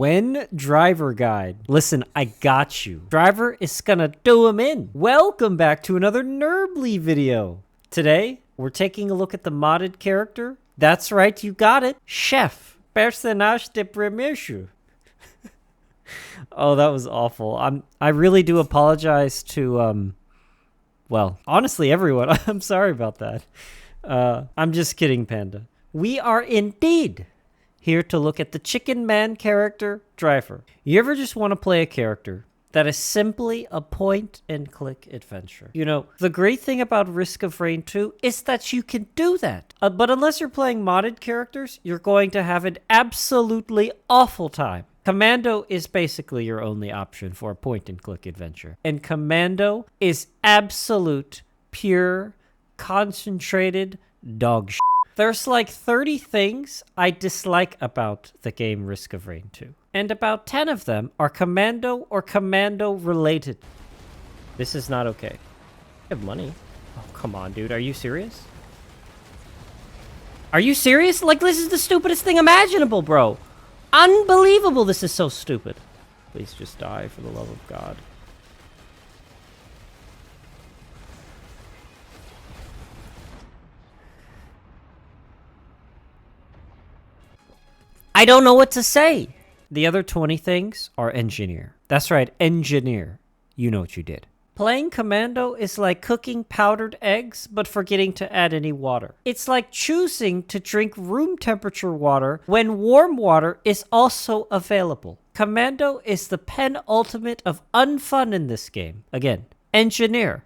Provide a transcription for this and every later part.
When driver guide. Listen, I got you. Driver is gonna do him in. Welcome back to another Nerbly video. Today, we're taking a look at the modded character. That's right, you got it. Chef. Personnage de premier. Oh, that was awful. I really do apologize to, well, honestly, everyone. I'm sorry about that. I'm just kidding, Panda. We are indeed here to look at the Chicken Man character, Driver. You ever just want to play a character that is simply a point-and-click adventure? You know, the great thing about Risk of Rain 2 is that you can do that. But unless you're playing modded characters, you're going to have an absolutely awful time. Commando is basically your only option for a point-and-click adventure. And Commando is absolute, pure, concentrated dog shit. There's like 30 things I dislike about the game Risk of Rain 2. And about 10 of them are Commando or Commando related. This is not okay. I have money. Oh, come on, dude. Are you serious? Are you serious? Like, this is the stupidest thing imaginable, bro. Unbelievable. This is so stupid. Please just die for the love of God. I don't know what to say. The other 20 things are engineer. That's right, engineer. You know what you did. Playing Commando is like cooking powdered eggs, but forgetting to add any water. It's like choosing to drink room temperature water when warm water is also available. Commando is the penultimate of unfun in this game. Again, engineer.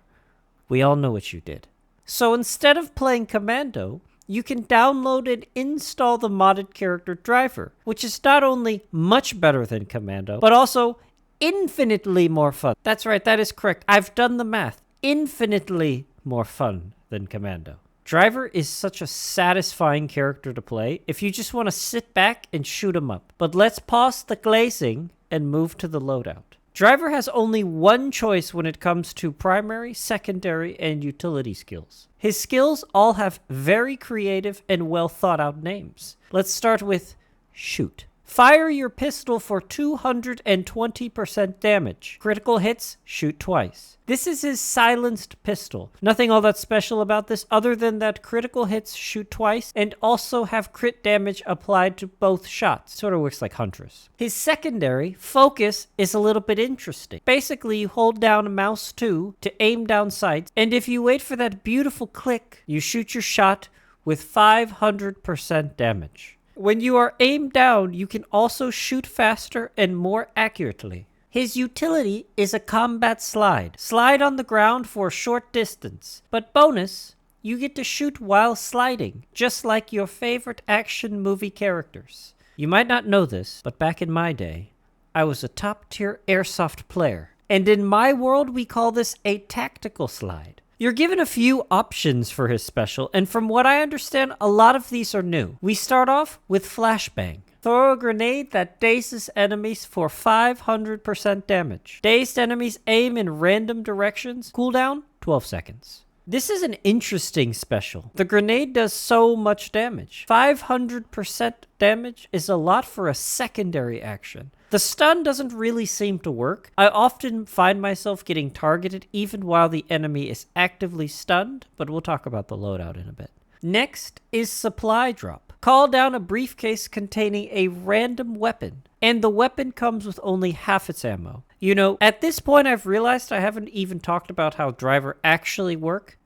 We all know what you did. So instead of playing Commando, you can download and install the modded character Driver, which is not only much better than Commando, but also infinitely more fun. That's right, that is correct. I've done the math. Infinitely more fun than Commando. Driver is such a satisfying character to play if you just want to sit back and shoot him up. But let's pause the glazing and move to the loadout. Driver has only one choice when it comes to primary, secondary, and utility skills. His skills all have very creative and well thought out names. Let's start with shoot. Fire your pistol for 220% damage. Critical hits, shoot twice. This is his silenced pistol. Nothing all that special about this other than that critical hits shoot twice and also have crit damage applied to both shots. Sort of works like Huntress. His secondary, focus, is a little bit interesting. Basically, you hold down mouse 2 to aim down sights, and if you wait for that beautiful click, you shoot your shot with 500% damage. When you are aimed down, you can also shoot faster and more accurately. His utility is a combat slide. Slide on the ground for a short distance. But bonus, you get to shoot while sliding, just like your favorite action movie characters. You might not know this, but back in my day, I was a top-tier airsoft player. And in my world, we call this a tactical slide. You're given a few options for his special, and from what I understand, a lot of these are new. We start off with Flashbang. Throw a grenade that dazes enemies for 500% damage. Dazed enemies aim in random directions. Cooldown, 12 seconds. This is an interesting special. The grenade does so much damage. 500% damage is a lot for a secondary action. The stun doesn't really seem to work. I often find myself getting targeted even while the enemy is actively stunned, but we'll talk about the loadout in a bit. Next is Supply Drop. Call down a briefcase containing a random weapon, and the weapon comes with only half its ammo. You know, at this point I've realized I haven't even talked about how Driver actually work,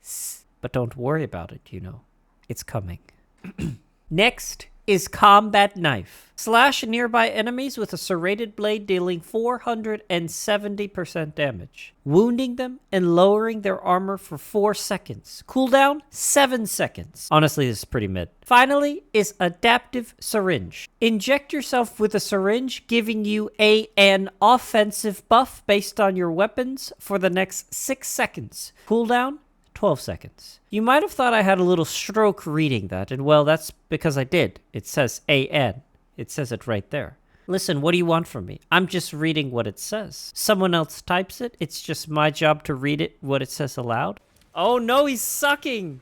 but don't worry about it, you know. It's coming. Next is Combat Knife. Slash nearby enemies with a serrated blade dealing 470% damage, wounding them and lowering their armor for 4 seconds. Cooldown, 7 seconds. Honestly, this is pretty mid. Finally is Adaptive Syringe. Inject yourself with a syringe, giving you an offensive buff based on your weapons for the next 6 seconds. Cooldown, 12 seconds. You might have thought I had a little stroke reading that, and well, that's because I did. It says AN. It says it right there. Listen, what do you want from me? I'm just reading what it says. Someone else types it. It's just my job to read it, what it says aloud. Oh no, he's sucking!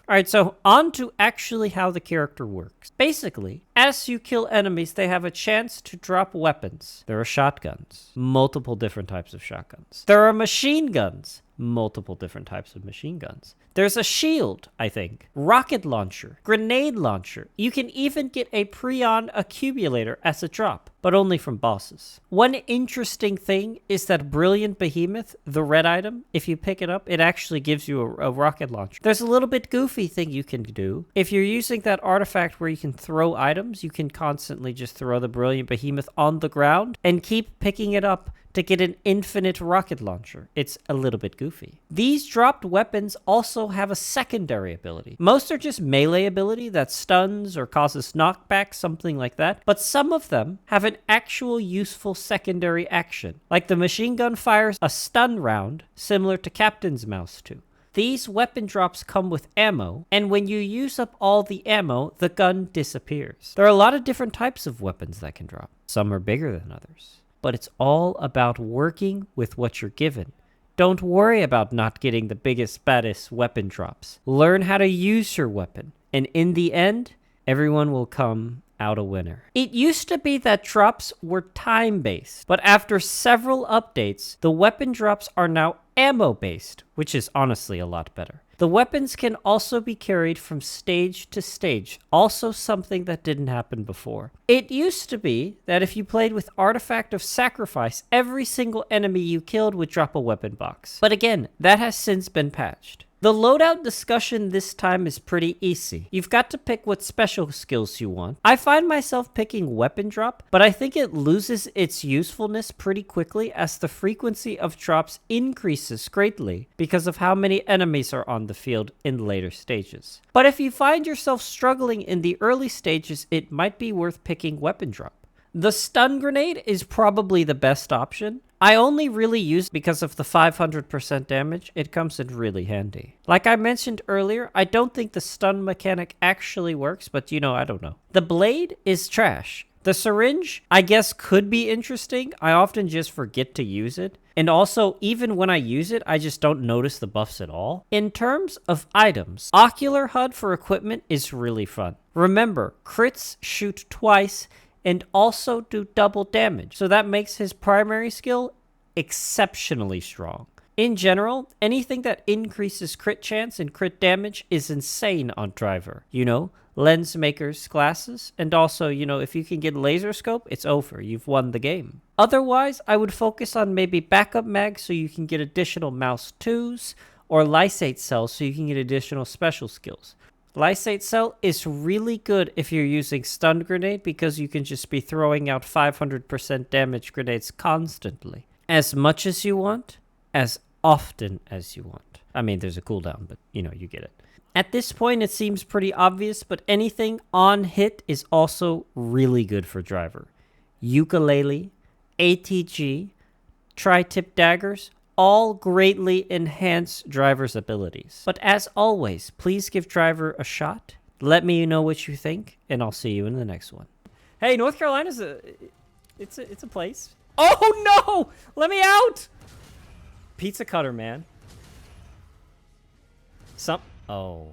Alright, so on to actually how the character works. Basically, as you kill enemies, they have a chance to drop weapons. There are shotguns, multiple different types of shotguns. There are machine guns, multiple different types of machine guns. There's a shield, I think, rocket launcher, grenade launcher. You can even get a Prion accumulator as a drop, but only from bosses. One interesting thing is that Brilliant Behemoth, the red item, if you pick it up, it actually gives you a rocket launcher. There's a little bit goofy thing you can do. If you're using that artifact where you can throw items, you can constantly just throw the Brilliant Behemoth on the ground and keep picking it up to get an infinite rocket launcher. It's a little bit goofy. These dropped weapons also have a secondary ability. Most are just melee ability that stuns or causes knockback, something like that. But some of them have an actual useful secondary action. Like the machine gun fires a stun round, similar to Captain's Mouse 2. These weapon drops come with ammo, and when you use up all the ammo, the gun disappears. There are a lot of different types of weapons that can drop. Some are bigger than others. But it's all about working with what you're given. Don't worry about not getting the biggest, baddest weapon drops. Learn how to use your weapon, and in the end, everyone will come out a winner. It used to be that drops were time-based, but after several updates, the weapon drops are now ammo-based, which is honestly a lot better. The weapons can also be carried from stage to stage, also something that didn't happen before. It used to be that if you played with Artifact of Sacrifice, every single enemy you killed would drop a weapon box. But again, that has since been patched. The loadout discussion this time is pretty easy. You've got to pick what special skills you want. I find myself picking weapon drop, but I think it loses its usefulness pretty quickly as the frequency of drops increases greatly because of how many enemies are on the field in later stages. But if you find yourself struggling in the early stages, it might be worth picking weapon drop. The stun grenade is probably the best option. I only really use it because of the 500% damage. It comes in really handy. Like I mentioned earlier, I don't think the stun mechanic actually works, but I don't know. The blade is trash. The syringe, I guess, could be interesting. I often just forget to use it. And also, even when I use it, I just don't notice the buffs at all. In terms of items, Ocular HUD for equipment is really fun. Remember, crits shoot twice and also do double damage. So that makes his primary skill exceptionally strong. In general, anything that increases crit chance and crit damage is insane on Driver. Lens makers, glasses, and also, if you can get laser scope, it's over. You've won the game. Otherwise, I would focus on maybe backup mag so you can get additional mouse 2s, or lysate cells so you can get additional special skills. Lysate Cell is really good if you're using Stun Grenade because you can just be throwing out 500% damage grenades constantly. As much as you want, as often as you want. I mean, there's a cooldown, but you get it. At this point, it seems pretty obvious, but anything on hit is also really good for Driver. Ukulele, ATG, tri-tip daggers, all greatly enhance Driver's abilities. But as always, please give Driver a shot. Let me know what you think, and I'll see you in the next one. Hey, North Carolina's it's a place. Oh no! Let me out! Pizza cutter, man. Oh.